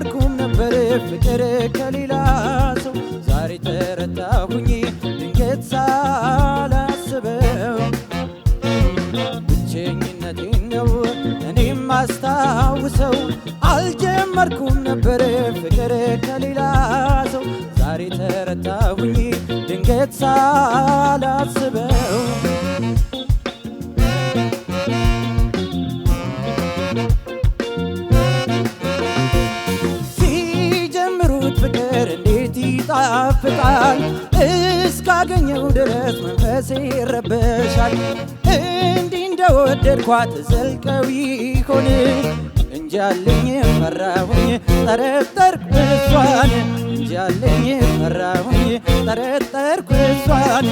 አልጀመርኩም ነበር ፍቅር ከሌላ ሰው ዛሬ ተረታሁኝ ድንገት ሳላስበው ብቸኝነቴን ነው እኔም አስታውሰው አልጀመርኩም ነበር ፍቅር ከሌላ ሰው ዛሬ ተረታሁኝ ድንገት ሳላስበው ፍቅር እንዴት ይጣፍጣል እስካገኘው ድረስ መንፈሴ ይረበሻል እንዲህ እንደወደድኳት ዘልቀው ይሆን እንጂ አለኝ ፈራሁኝ ጠረጠርኩ እሷን እንጂ አለኝ ፈራሁኝ ጠረጠርኩ እሷን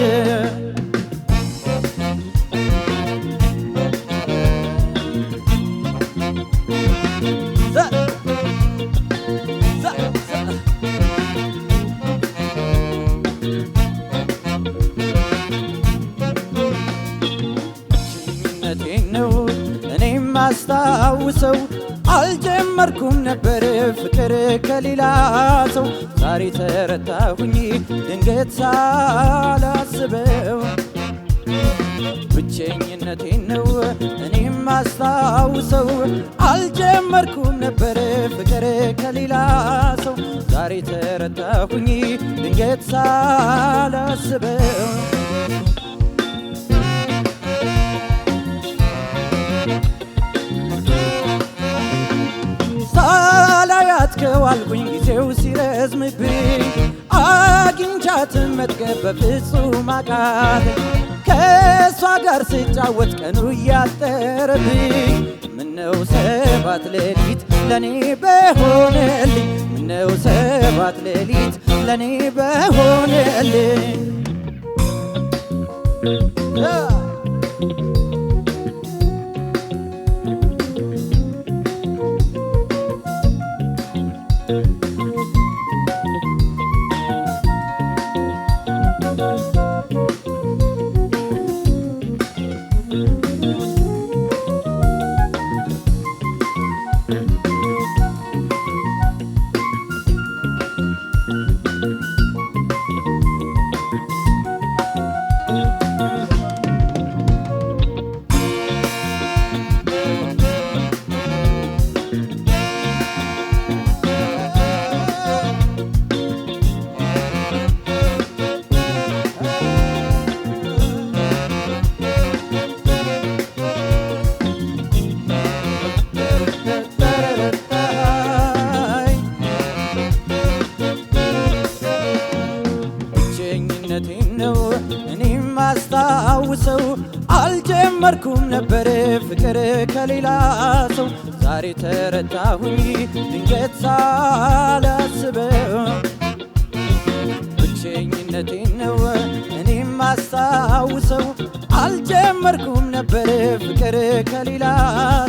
አስታውሰው አልጀመርኩም ነበር ፍቅር ከሌላ ሰው ዛሬ ተረታሁኝ ድንገት ሳላስበው ብቸኝነቴን ነው እኔም አስታውሰው አልጀመርኩም ነበር ፍቅር ከሌላ ሰው ዛሬ ተረታሁኝ ድንገት ሳላስበው ሳላያት ከዋልኩኝ ጊዜው ሲረዝምብኝ አግኝቻት መጥገብ በፍጹም አቃተኝ ከእሷ ጋር ስጫወት ቀኑ እያጠረብኝ ምነው ሰባት ሌሊት ለኔ በሆነልኝ ምነው ሰባት ሌሊት ለኔ በሆነልኝ ነው እኔም አስታውሰው አልጀመርኩም ነበር ፍቅር ከሌላ ሰው ዛሬ ተረታሁኝ ድንገት ሳላስበው ብቸኝነቴን ነው እኔም አስታውሰው አልጀመርኩም ነበር ፍቅር ከሌላ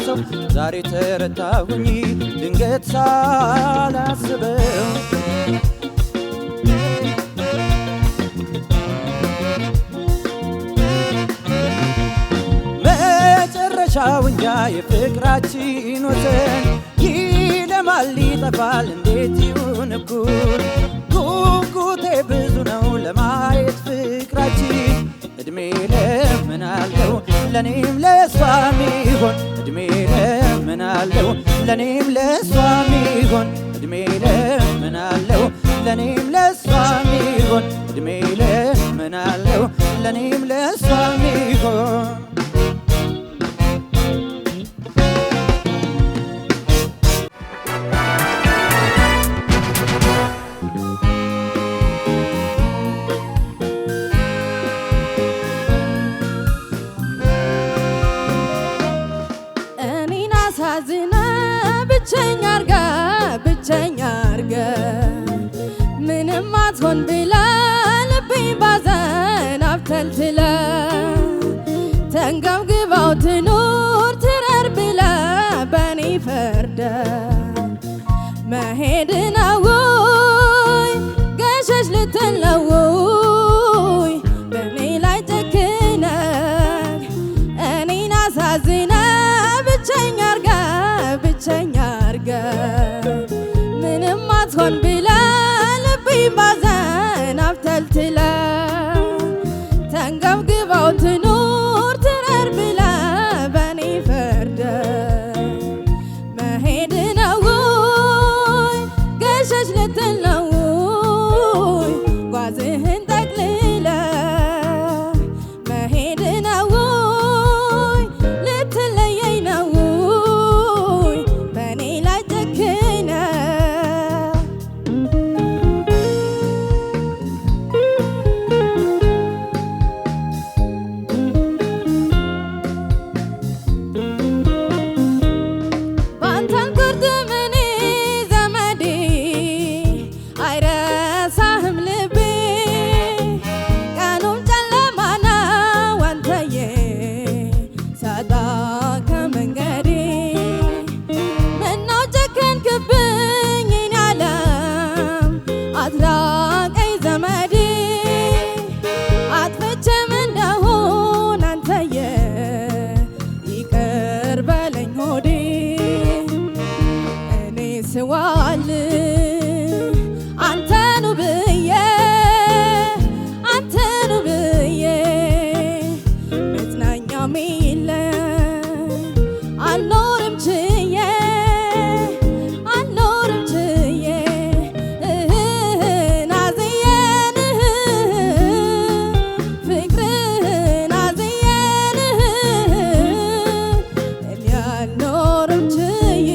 ሰው ዛሬ ተረታሁኝ ድንገት ሳላስበው ሻውንጃ የፍቅራችን ወሰን ይለማል ይጠፋል እንዴት ይሁን እኩል ጉጉቴ ብዙ ነው ለማየት ፍቅራችን እድሜ ለምናለው ለኔም ለሷም ይሆን እድሜ ለምናለው ለኔም ለሷም ይሆን እድሜ ለምናለው ለኔም ለሷም ይሆን እድሜ ለምናለው ለኔም ለሷም ይሆን ብቸኛ አርገ ምንም አትሆን ብላ ልቤ ባዘን አብተልትለ ተንገብግባው ትኑር ትረር ብለ በኔ ፈርደ መሄድ ነው ገሸሽ ልትል ነው በኔ ላይ ጨክነ እኔን አሳዝነ ብቸኛ አርገ አትሆን ብለ ልቤ ባዘን አብተልትለ ተንገብግባው ትኑር ትረር ብለ በኔ ፈርደ መሄድ ነው ገሸሽ ልትል ነው ጓዝህን ጠቅልለ መሄድ ነው ልትለየኝ ነው በኔ ላይ ጨክነ ባንተን ቁርጥም እኔ ዘመዴ አይረሳህም ልቤ ቀኑም ጨለማ ነው አንተዬ ሳጣ ከመንገዴ ምነው ጨከንክብኝ የኔ ዓለም አትራቀኝ ዘመዴ አጥፍቼም እንደሆን አንተዬ ይቅር በለኝ ሆዴ እኔ ስዋል አንተኑ ብዬ አንተኑ ብዬ መጽናኛም የለም አልኖርም ችዬ አልኖርም ችዬ አዝየን ፍቅርህን አዝየን እኔ አልኖርም ችዬ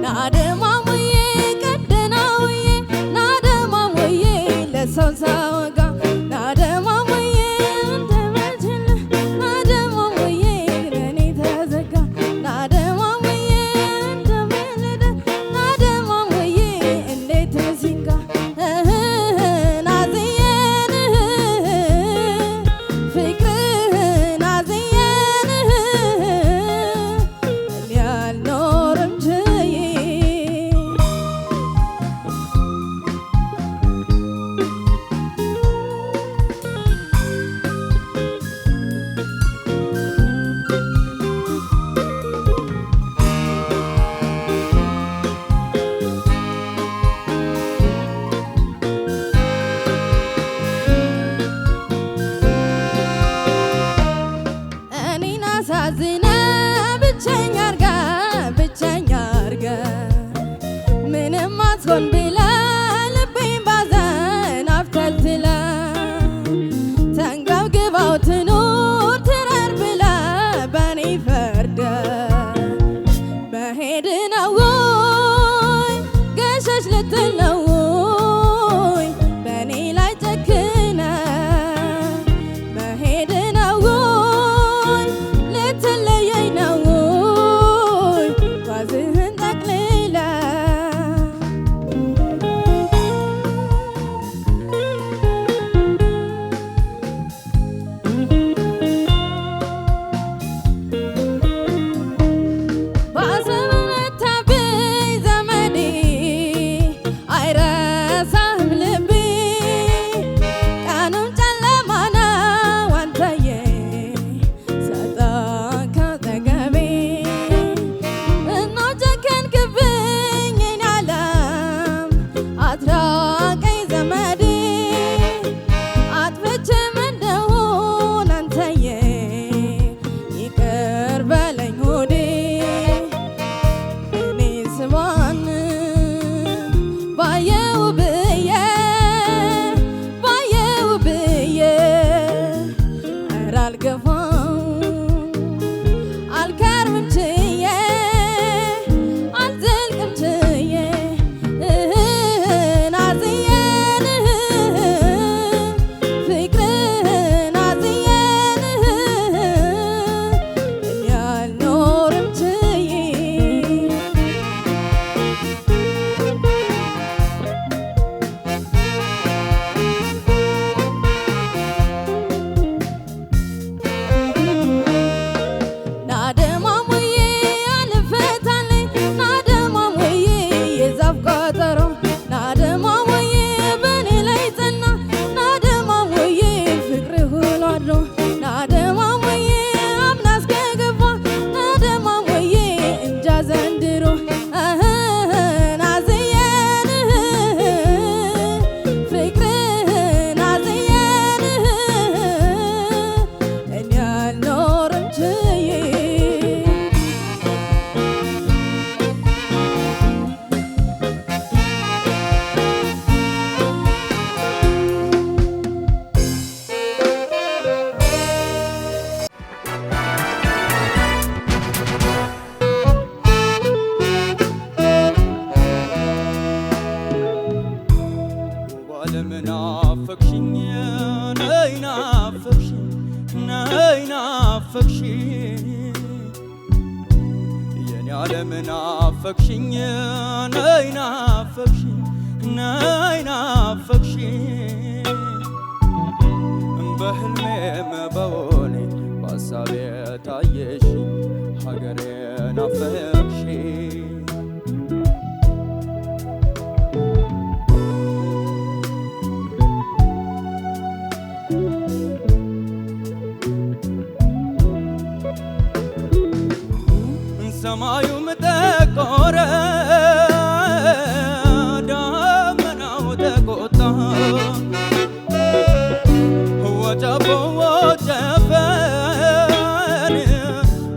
ናደማሙዬ ቀደናውዬ ናደማሙዬ ለሰው ሳወጋ ናደማሙዬ እንደመችል ናደማሙዬ ለኔ ተዘጋ ናደማሙዬ እንደመለደ ናደማሙዬ እንዴት ሲንጋ ናዝየን ፍቅርህን አዝየን እኔ አልኖርም ችዬ ዓለም ናፈቅሽኝ ነይ ናፈቅሽኝ ነይ ናፈቅሽኝ የኔ ዓለም ናፈቅሽኝ ነይ ናፈቅሽኝ ነይ ናፈቅሽኝ በህልሜም በውኔ በሐሳቤ ታየሽኝ ሀገሬ ናፈቅሽኝ ሰማዩም ጠቆረ ደመናው ተቆጣ ወጨፎ ወጨፈን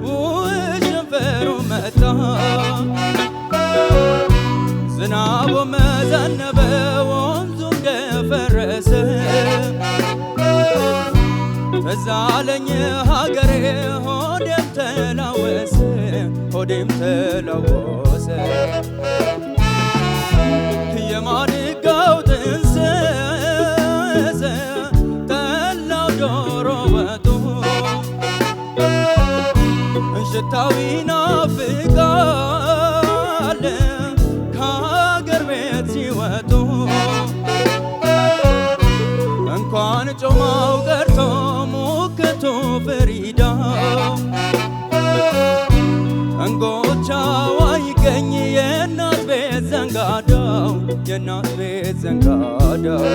ውሽንፍሩ መጣ ዝናቡም ዘነበ ወንዙም ደፈረሰ ትዝ አለኝ ሀገሬ ሆዴም ተላወሰ ሆዴም ተላወሰ የማድጋው ጥንስስ ጠላው ዶሮ ወጡ ሽታው ይናፍቃል ከሀገር ቤት ሲወጡ እንኳን ጮማው ቀርቶ ሙክቱ ፍሪዳው እንጎቻው አይገኝ የእናት ቤት ዘንጋዳው የእናት ቤት ዘንጋዳው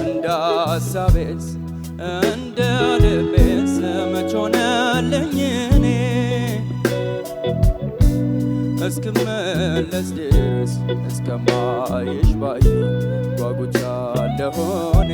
እንደ ሐሳቤስ እንደ ልቤስ መች ሆነልኝ እኔ እስክመለስ ድረስ እስከማይሽ ባይ ጓጉቻለሁ እኔ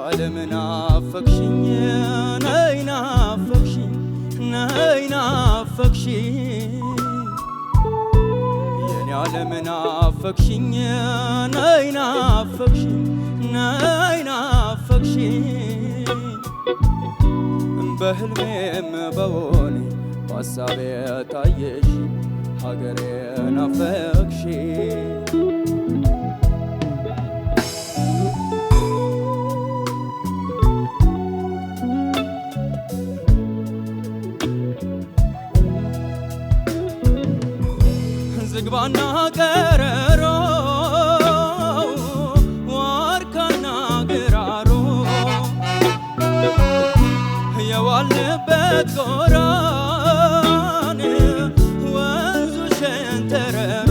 ዓለም ናፈቅሽኝ ነይ ናፈቅሽኝ ነይ ናፈቅሽኝ የኔ ዓለም ናፈቅሽኝ ነይ ናፈቅሽኝ ነይ ናፈቅሽኝ በህልሜም በውኔ በሐሳቤ ታየሽኝ ሀገሬ ናፈቅሽኝ ዝግባና ቀረሮ ዋርካና ግራሮ የዋልንበት ጎራን ወንዙ ሸንተረሮ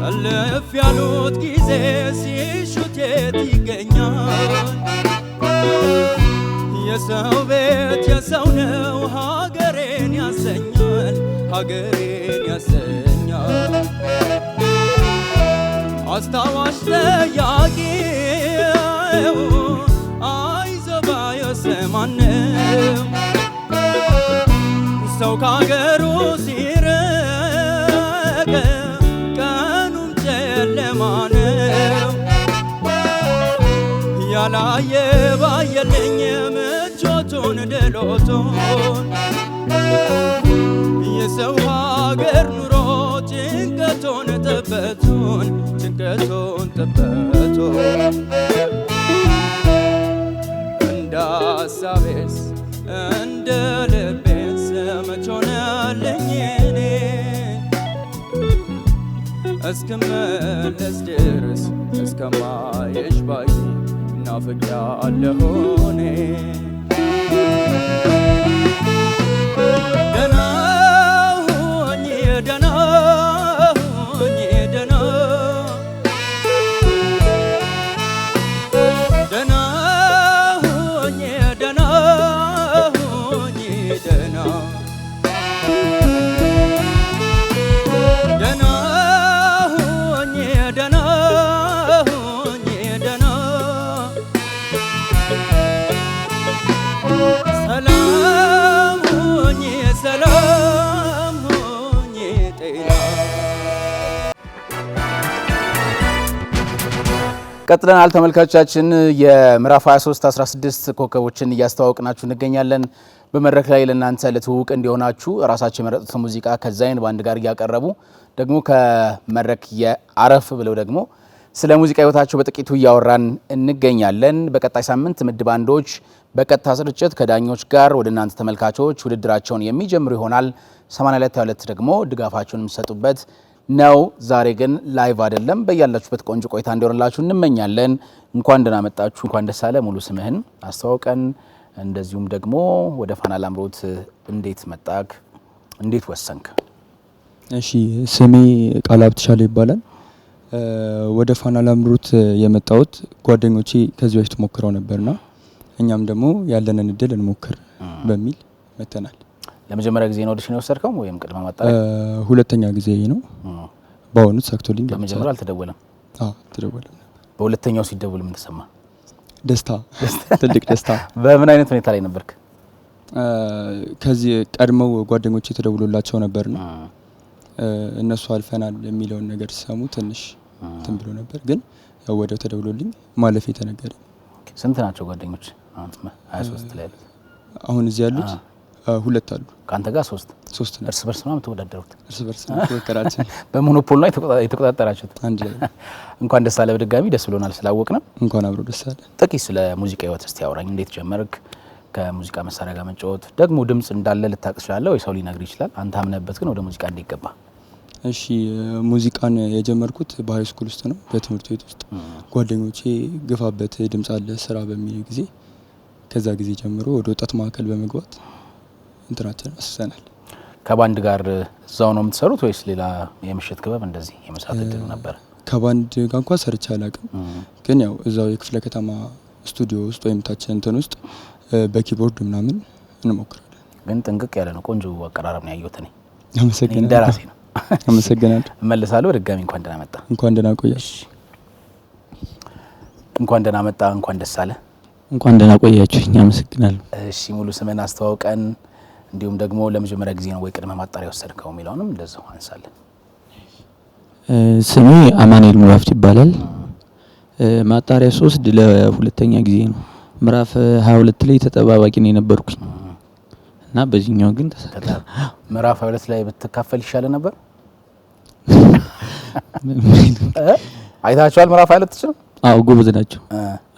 እልፍ ያሉት ጊዜ ሲሹት የት ይገኛል የሰው ቤት የሰው ነው ሀገሬን ያሰኛል ሀገሬን ያሰኛል አስታዋሽ ጠያቂው አይዞህ ባየሰማነው ሰው ከሀገሩ ሲርቅ ቀኑም ጨለማ ነው ያላየ ባየልኝ ምቾቱን ድሎቱን የሰው ሀገር ኑሮ ጭንቀቱን ጥበቱን ጭንቀቱን ጥበቱን እንደ ሐሳቤስ እንደ ልቤስ መች ሆነልኝ እኔ እስክመለስ ድረስ እስከማይሽ ባይ ናፍቄያለሁ እኔ ደህና ሰላም ሁኚ ጤና። ቀጥለናል ተመልካቾቻችን። የምዕራፍ 23 16 ኮከቦችን እያስተዋወቅናችሁ እንገኛለን። በመድረክ ላይ ለእናንተ ለትውውቅ እንዲሆናችሁ ራሳቸው የመረጡት ሙዚቃ ከዛይን ባንድ ጋር እያቀረቡ ደግሞ ከመድረክ የአረፍ ብለው ደግሞ ስለ ሙዚቃ ህይወታቸው በጥቂቱ እያወራን እንገኛለን። በቀጣይ ሳምንት ምድብ አንዶች በቀጥታ ስርጭት ከዳኞች ጋር ወደ እናንተ ተመልካቾች ውድድራቸውን የሚጀምሩ ይሆናል። 82 ደግሞ ድጋፋቸውን የሚሰጡበት ነው። ዛሬ ግን ላይቭ አይደለም። በያላችሁበት ቆንጆ ቆይታ እንዲሆንላችሁ እንመኛለን። እንኳን ደህና መጣችሁ፣ እንኳን ደስ አለ። ሙሉ ስምህን አስተዋውቀን፣ እንደዚሁም ደግሞ ወደ ፋና ላምሮት እንዴት መጣክ፣ እንዴት ወሰንክ? እሺ፣ ስሜ ቃላብ ተሻለ ይባላል። ወደ ፋና ላምሮት የመጣሁት ጓደኞቼ ከዚህ በፊት ሞክረው ነበርና እኛም ደግሞ ያለንን እድል እንሞክር በሚል መተናል። ለመጀመሪያ ጊዜ ነው ኦዲሽን የወሰድከው ወይም ቅድመ ማጣሪያ? ሁለተኛ ጊዜ ነው። በአሁኑ ሰክቶልኝ። ለመጀመሪያ አልተደወለም? አዎ ተደወለም። በሁለተኛው ሲደውል ምን ተሰማ? ደስታ፣ ትልቅ ደስታ። በምን አይነት ሁኔታ ላይ ነበርክ? ከዚህ ቀድመው ጓደኞቼ ተደውሎላቸው ነበርና እነሱ አልፈናል የሚለውን ነገር ሲሰሙ ትንሽ እንትን ብሎ ነበር፣ ግን ወዲያው ተደውሎልኝ ማለፌ ተነገረኝ። ስንት ናቸው ጓደኞች? 23 ላይ ያሉት። አሁን እዚህ ያሉት ሁለት አሉ። ካንተ ጋር ሶስት ነው። እርስ በርስ ነው የምትወዳደሩት? እርስ በርስ ነው ተወከራችን። በሞኖፖል ነው የተቆጣጠራችሁት? አንድ ላይ። እንኳን ደስ አለ። በድጋሚ ደስ ብሎናል ስላወቅንም። እንኳን አብሮ ደስ አለ። ጥቂት ስለ ሙዚቃ ህይወት እስቲ አውራኝ። እንዴት ጀመርክ ከሙዚቃ መሳሪያ ጋር መጫወት? ደግሞ ድምጽ እንዳለ ልታውቅ ትችላለህ ወይ ሰው ሊነግር ይችላል። አንተ አምነህበት ግን ወደ ሙዚቃ እንዴት ገባ? እሺ፣ ሙዚቃን የጀመርኩት በሃይ ስኩል ውስጥ ነው፣ በትምህርት ቤት ውስጥ ጓደኞቼ ግፋበት ድምጽ አለ ስራ በሚል ጊዜ ከዛ ጊዜ ጀምሮ ወደ ወጣት ማዕከል በመግባት እንትናችን አስሰናል። ከባንድ ጋር እዛው ነው የምትሰሩት ወይስ ሌላ የምሽት ክበብ እንደዚህ የመስራት እድል ነበር? ከባንድ ጋር እንኳን ሰርቼ አላውቅም፣ ግን ያው እዛው የክፍለ ከተማ ስቱዲዮ ውስጥ ወይም ታችን እንትን ውስጥ በኪቦርድ ምናምን እንሞክራለን። ግን ጥንቅቅ ያለ ነው፣ ቆንጆ አቀራረብ ነው ያየሁት እኔ። አመሰግናለሁ። እንደራሴ ነው። አመሰግናለሁ። እመልሳለሁ። ድጋሚ እንኳን ደህና መጣ። እንኳን ደህና ቆያሽ። እንኳን ደህና መጣ። እንኳን ደስ አለ። እንኳን ደህና ቆያችሁኝ። አመሰግናለሁ። እሺ፣ ሙሉ ስምን አስተዋውቀን፣ እንዲሁም ደግሞ ለመጀመሪያ ጊዜ ነው ወይ ቅድመ ማጣሪያ ወሰድከው የሚለውንም እንደዛው አንሳለን። ስሜ አማኑኤል ሙላፍት ይባላል። ማጣሪያ 3 ለሁለተኛ ጊዜ ነው። ምዕራፍ 22 ላይ ተጠባባቂ ነው የነበርኩኝ እና በዚህኛው ግን ተሰጠ። ምዕራፍ 22 ላይ ብትካፈል ይሻለ ነበር። አይታችኋል? ምዕራፍ 22 ነው። አዎ ጎበዝ ናቸው።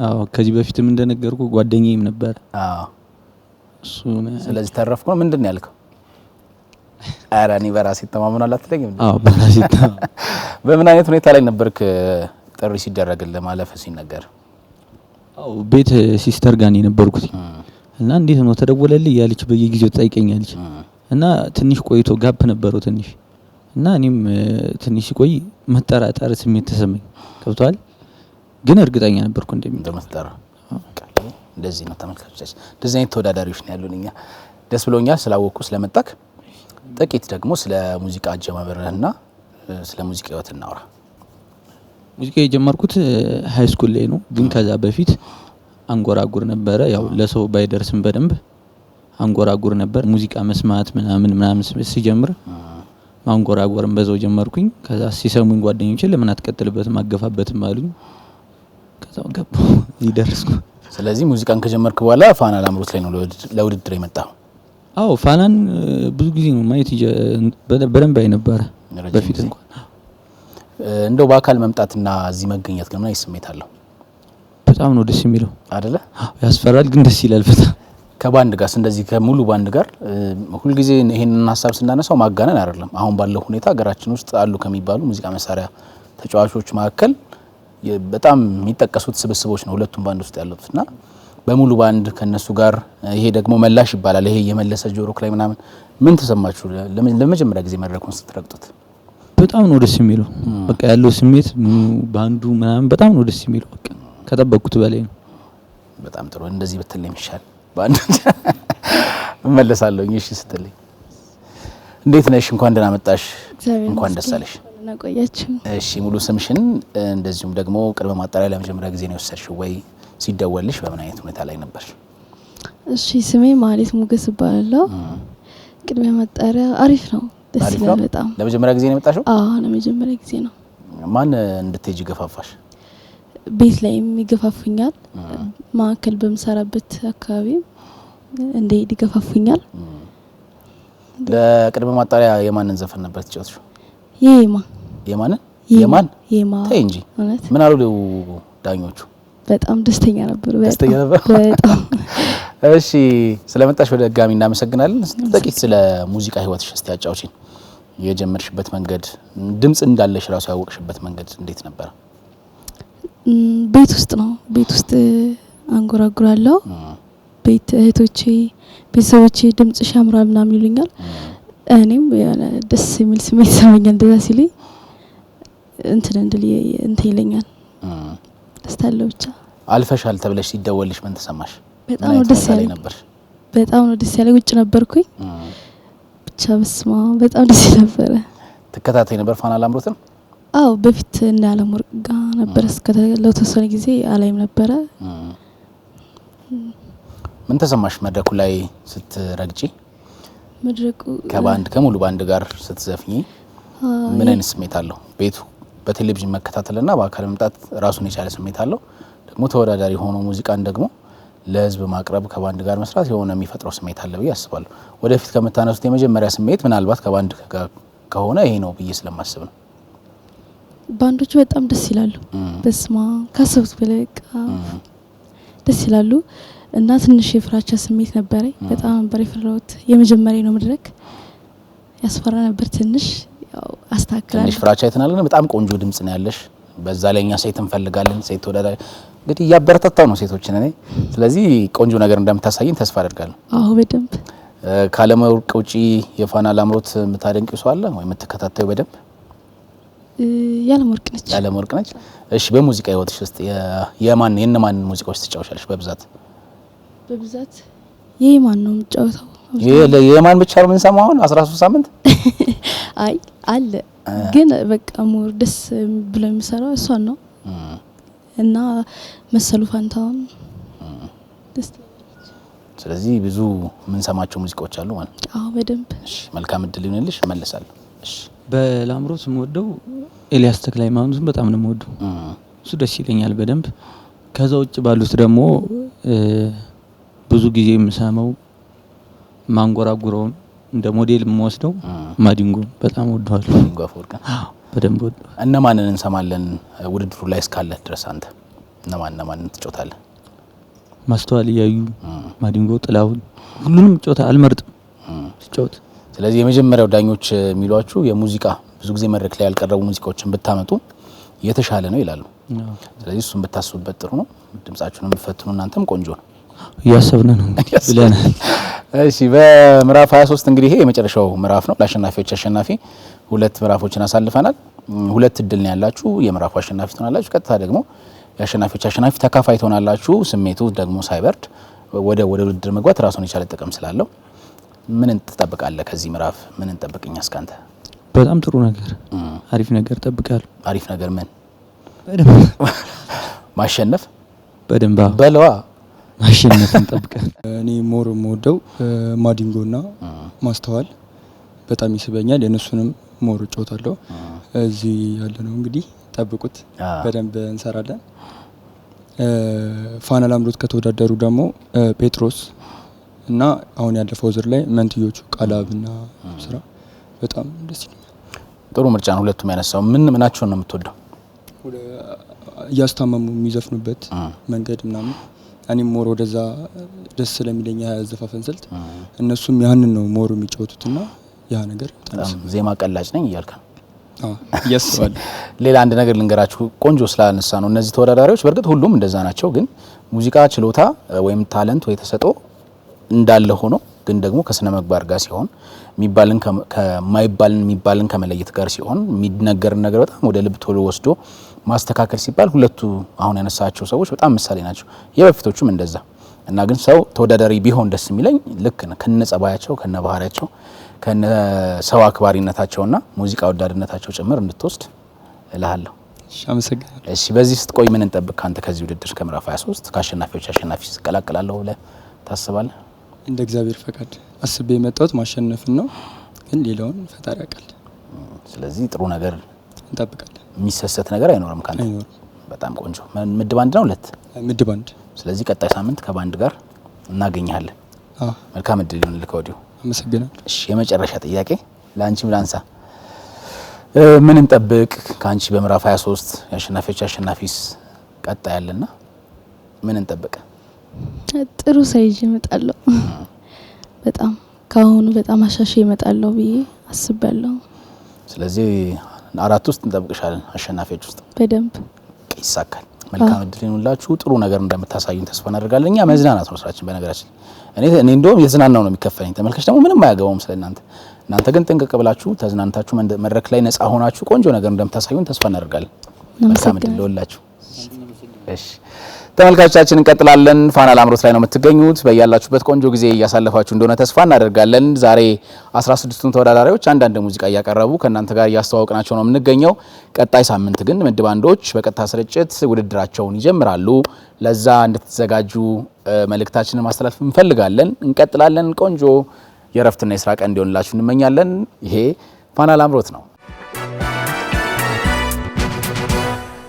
አዎ ከዚህ በፊትም እንደነገርኩ ጓደኛዬም ነበር። አዎ እሱ ስለዚህ ተረፍኩ ነው። ምንድን ነው ያልከው? ኧረ እኔ በራሴ ተማምናለሁ አትለኝም? አዎ በራሴ በምን አይነት ሁኔታ ላይ ነበርክ ጥሪ ሲደረግልህ ማለፍ ሲነገር? አዎ ቤት ሲስተር ጋር ነው የነበርኩት እና እንዴት ነው ተደወለልኝ ያለች በየጊዜው ትጠይቀኛለች እና ትንሽ ቆይቶ ጋፕ ነበረው ትንሽ እና እኔም ትንሽ ሲቆይ መጠራጠር ስሜት ተሰማኝ። ከብቷል ግን እርግጠኛ ነበርኩ እንደምትጠራ። እንደዚህ ነው ተመልካቾች፣ እንደዚህ አይነት ተወዳዳሪዎች ነው ያሉን። እኛ ደስ ብሎኛል ስላወቁ ስለመጣክ። ጥቂት ደግሞ ስለ ሙዚቃ አጀማመርህና ስለ ሙዚቃ ህይወት እናውራ። ሙዚቃ የጀመርኩት ሃይ ስኩል ላይ ነው፣ ግን ከዛ በፊት አንጎራጉር ነበረ። ያው ለሰው ባይደርስም በደንብ አንጎራጉር ነበር። ሙዚቃ መስማት ምናምን ሲጀምር ማንጎራጉርም በዛው ጀመርኩኝ። ከዛ ሲሰሙኝ ጓደኞቼ ለምን አትቀጥልበትም አገፋበትም አሉኝ። ከዛው ገባሁ ይደርስኩ። ስለዚህ ሙዚቃን ከጀመርክ በኋላ ፋና ላምሮት ላይ ነው ለውድድር የመጣው? አዎ ፋናን ብዙ ጊዜ ነው ማየት በደንብ አይነበረ በፊት እንኳን። እንደው በአካል መምጣትና እዚህ መገኘት ግን ምን ስሜት አለው? በጣም ነው ደስ የሚለው አይደለ? ያስፈራል ግን ደስ ይላል በጣም። ከባንድ ጋር እንደዚህ ከሙሉ ባንድ ጋር ሁሉ ጊዜ ይሄንን ሐሳብ ስናነሳው ማጋነን አይደለም። አሁን ባለው ሁኔታ ሀገራችን ውስጥ አሉ ከሚባሉ ሙዚቃ መሳሪያ ተጫዋቾች መካከል በጣም የሚጠቀሱት ስብስቦች ነው ሁለቱም ባንድ ውስጥ ያሉትና በሙሉ ባንድ ከነሱ ጋር ይሄ ደግሞ መላሽ ይባላል። ይሄ የመለሰ ጆሮክ ላይ ምናምን ምን ተሰማችሁ ለመጀመሪያ ጊዜ መድረኩን ስትረግጡት? በጣም ነው ደስ የሚለው። በቃ ያለው ስሜት ባንዱ ምናምን በጣም ነው ደስ የሚለው። በቃ ከጠበቅኩት በላይ ነው። በጣም ጥሩ። እንደዚህ ብትል ይሻል ባንዱ እመለሳለሁ። እሺ ስትልኝ እንዴት ነሽ? እንኳን ደህና መጣሽ። እንኳን ደስ አለሽ። እሺ ሙሉ ስምሽን እንደዚሁም ደግሞ ቅድመ ማጣሪያ ለመጀመሪያ ጊዜ ነው የወሰድሽው ወይ ሲደወልሽ በምን አይነት ሁኔታ ላይ ነበርሽ? እሺ ስሜ ማለት ሞገስ እባላለሁ። ቅድሚያ መጣሪያ አሪፍ ነው፣ ደስ ይላል በጣም። ለመጀመሪያ ጊዜ ነው የመጣሽው? አዎ ለመጀመሪያ ጊዜ ነው። ማን እንድትሄጂ ገፋፋሽ? ቤት ላይ ይገፋፉኛል፣ ማዕከል በምሰራበት አካባቢ እንደሄድ ይገፋፉኛል። ለቅድመ ማጣሪያ የማንን ዘፈን ነበር ትጫወትሽው? የማን ተይ እንጂ ምን አሉ ዳኞቹ? በጣም ደስተኛ ነበር። በጣም እሺ፣ ስለመጣሽ በድጋሚ እናመሰግናለን። ጥቂት ስለ ሙዚቃ ህይወትሽ እስቲ አጫውቺኝ። የጀመርሽበት መንገድ፣ ድምጽ እንዳለሽ ራሱ ያወቅሽበት መንገድ እንዴት ነበር? ቤት ውስጥ ነው። ቤት ውስጥ አንጎራጉራለሁ። ቤት እህቶቼ፣ ቤተሰቦቼ ድምጽሽ ያምራል ምናምን ይሉኛል። እኔም ደስ የሚል ስሜት ሰማኛል። እንደዛ ሲልኝ እንትን ይለኛል። ደስታ አለው ብቻ። አልፈሻል ተብለሽ ሲደወልሽ ምን ተሰማሽ? በጣም ደስ ያለኝ ነበር። በጣም ደስ ያለኝ። ውጭ ነበርኩኝ ብቻ በስማ በጣም ደስ ነበር። ተከታታይ ነበር ፋና ላምሮትን? አዎ በፊት እና አለምወርቅ ጋር ነበር ለተወሰነ ጊዜ አላይም ነበረ። ምን ተሰማሽ መድረኩ ላይ ስትረግጪ? መድረኩ ከሙሉ ባንድ ጋር ስትዘፍኚ ምን አይነት ስሜት አለው? ቤቱ በቴሌቪዥን መከታተልና በአካል መምጣት ራሱን የቻለ ስሜት አለው። ደግሞ ተወዳዳሪ ሆኖ ሙዚቃን ደግሞ ለህዝብ ማቅረብ ከባንድ ጋር መስራት የሆነ የሚፈጥረው ስሜት አለ ብዬ አስባለሁ። ወደፊት ከምታነሱት የመጀመሪያ ስሜት ምናልባት ከባንድ ጋር ከሆነ ይሄ ነው ብዬ ስለማስብ ነው። ባንዶቹ በጣም ደስ ይላሉ። በስማ ካሰብኩት በላይ ደስ ይላሉ እና ትንሽ የፍራቻ ስሜት ነበረኝ። በጣም ነበር የፈራሁት። የመጀመሪያ ነው መድረክ ያስፈራ ነበር ትንሽ። ያው አስተካክላለሁ። ትንሽ ፍራቻ ይተናልና በጣም ቆንጆ ድምጽ ነው ያለሽ። በዛ ላይ እኛ ሴት እንፈልጋለን። ሴት ተወዳዳሪ እንግዲህ ያበረታታው ነው ሴቶችን እኔ። ስለዚህ ቆንጆ ነገር እንደምታሳይን ተስፋ አደርጋለሁ። አዎ በደንብ። ካለመወርቅ ውጪ የፋና ላምሮት የምታደንቂው ሰው አለ ወይ የምትከታተዩ በደንብ? ያለመወርቅ ነች። እሺ በሙዚቃ ህይወትሽ ውስጥ የነማን ሙዚቃዎች ትጫወሻለሽ በብዛት? የማን ነው የምጫወተው? የማን ብቻ ነው የምንሰማው አሁን 13 ሳምንት? አይ አለ ግን በቃ ሞር ደስ ብሎ የሚሰራው እሷን ነው እና መሰሉ ፋንታውን ደስ። ስለዚህ ብዙ የምንሰማቸው ሙዚቃዎች አሉ ማለት ነው። አዎ በደንብ። እሺ መልካም እድል ይሁንልሽ። እመለሳለሁ። እሺ በላምሮት የምወደው ኤልያስ ተክለሃይማኖትን በጣም ነው የምወደው። እሱ ደስ ይለኛል በደንብ። ከዛ ውጭ ባሉት ደግሞ ብዙ ጊዜ የምሰማው ማንጎራጉረውን እንደ ሞዴል የምወስደው ማዲንጎ በጣም ወደዋለሁ። ማዲንጎ አፈወርቅ በደንብ ወደዋለሁ። እነማንን እንሰማለን ውድድሩ ላይ እስካለ ድረስ አንተ እነማንን ትጫወታለህ? ማስተዋል እያዩ፣ ማዲንጎ፣ ጥላሁን ሁሉንም ጫወታ አልመርጥም ጫወት። ስለዚህ የመጀመሪያው ዳኞች የሚሏችሁ የሙዚቃ ብዙ ጊዜ መድረክ ላይ ያልቀረቡ ሙዚቃዎችን ብታመጡ የተሻለ ነው ይላሉ። ስለዚህ እሱን ብታስቡበት ጥሩ ነው። ድምጻችሁንም ብትፈትኑ እናንተም ቆንጆ ነው እያሰብን ነው ብለናል። እሺ በምዕራፍ 23 እንግዲህ ይሄ የመጨረሻው ምዕራፍ ነው። ለአሸናፊዎች አሸናፊ ሁለት ምዕራፎችን አሳልፈናል። ሁለት እድል ነው ያላችሁ። የምዕራፉ አሸናፊ ትሆናላችሁ። ቀጥታ ደግሞ የአሸናፊዎች አሸናፊ ተካፋይ ትሆናላችሁ። ስሜቱ ደግሞ ሳይበርድ ወደ ውድድር መግባት ራሱን የቻለ ጥቅም ስላለው ምን እንጠብቃለን ከዚህ ምዕራፍ? ምን እንጠብቅኛ እስካንተ? በጣም ጥሩ ነገር፣ አሪፍ ነገር ጠብቃለሁ። አሪፍ ነገር ምን? በደንብ ማሸነፍ በደንብ በለዋ ማሸነፍ እንጠብቃለን። እኔ ሞር የምወደው ማዲንጎና ማስተዋል በጣም ይስበኛል። የነሱንም ሞር እጫወታለሁ። እዚህ ያለ ነው እንግዲህ ጠብቁት፣ በደንብ እንሰራለን። ፋና ላምሮት ከተወዳደሩ ደግሞ ጴጥሮስ እና አሁን ያለፈው ዙር ላይ መንትዮቹ ቃላብና ስራ በጣም ደስ ይላል። ጥሩ ምርጫ ነው ሁለቱም ያነሳው። ምናቸውን ነው የምትወደው? እያስታመሙ የሚዘፍኑበት መንገድ ምናምን እኔም ሞር ወደዛ ደስ ስለሚለኝ ያዘፋፈን ስልት እነሱም ያንን ነው ሞር የሚጫወቱትና ያ ነገር ዜማ ቀላጭ ነኝ እያልካ ያስባል። ሌላ አንድ ነገር ልንገራችሁ ቆንጆ ስላነሳ ነው። እነዚህ ተወዳዳሪዎች በእርግጥ ሁሉም እንደዛ ናቸው፣ ግን ሙዚቃ ችሎታ ወይም ታለንት ወይ ተሰጥኦ እንዳለ ሆኖ ግን ደግሞ ከስነ ምግባር ጋር ሲሆን የሚባልን ከመለየት ጋር ሲሆን የሚነገርን ነገር በጣም ወደ ልብ ቶሎ ወስዶ ማስተካከል ሲባል ሁለቱ አሁን ያነሳቸው ሰዎች በጣም ምሳሌ ናቸው። የበፊቶቹም እንደዛ እና ግን ሰው ተወዳዳሪ ቢሆን ደስ የሚለኝ ልክ ከነ ጸባያቸው ከነ ባህሪያቸው ከነ ሰው አክባሪነታቸውና ሙዚቃ ወዳድነታቸው ጭምር እንድትወስድ እልሃለሁ። እሺ አመሰግናለሁ። እሺ በዚህ ስትቆይ ምን እንጠብቅ ካንተ ከዚህ ውድድር ከምዕራፍ 23 ከአሸናፊዎች አሸናፊ ስቀላቀላለሁ ብለህ ታስባለህ? እንደ እግዚአብሔር ፈቃድ አስቤ የመጣሁት ማሸነፍን ነው፣ ግን ሌላውን ፈጣሪ ያውቃል። ስለዚህ ጥሩ ነገር እንጠብቃለን። የሚሰሰት ነገር አይኖርም ካንተ? አይኖርም። በጣም ቆንጆ። ምድብ አንድ ነው 2? ምድብ አንድ። ስለዚህ ቀጣይ ሳምንት ከባንድ ጋር እናገኛለን። መልካም እድል ይሁንልህ ከወዲሁ። አመሰግናለሁ። እሺ የመጨረሻ ጥያቄ ለአንቺም ላንሳ። ምን እንጠብቅ ካንቺ በምዕራፍ 23 የአሸናፊዎች አሸናፊስ ቀጣይ ያለና ምን እንጠብቅ? ጥሩ ሳይጅ እመጣለሁ። በጣም ካሁኑ በጣም አሻሽ እመጣለሁ ብዬ አስባለሁ። ስለዚህ 4 ውስጥ እንጠብቅሻለን፣ አሸናፊዎች ውስጥ በደንብ ይሳካል። መልካም እድል ይሁንላችሁ። ጥሩ ነገር እንደምታሳዩን ተስፋ እናደርጋለን። እኛ መዝናናት ነው ስራችን። በነገራችን እኔ እንደውም የዝናናው ነው የሚከፈለኝ። ተመልካች ደግሞ ምንም አያገባውም ስለናንተ። እናንተ ግን ጥንቅቅ ብላችሁ ተዝናንታችሁ መድረክ ላይ ነፃ ሆናችሁ ቆንጆ ነገር እንደምታሳዩን ተስፋ እናደርጋለን። መልካም እድል ይሁንላችሁ። እሺ ተመልካቾቻችን እንቀጥላለን። ፋና ላምሮት ላይ ነው የምትገኙት። በያላችሁበት ቆንጆ ጊዜ እያሳለፋችሁ እንደሆነ ተስፋ እናደርጋለን። ዛሬ 16ቱን ተወዳዳሪዎች አንዳንድ ሙዚቃ እያቀረቡ ከእናንተ ጋር እያስተዋወቅናቸው ነው የምንገኘው። ቀጣይ ሳምንት ግን ምድብ አንዶች በቀጥታ ስርጭት ውድድራቸውን ይጀምራሉ። ለዛ እንድትዘጋጁ መልእክታችንን ማስተላለፍ እንፈልጋለን። እንቀጥላለን። ቆንጆ የእረፍትና የስራ ቀን እንዲሆንላችሁ እንመኛለን። ይሄ ፋና ላምሮት ነው።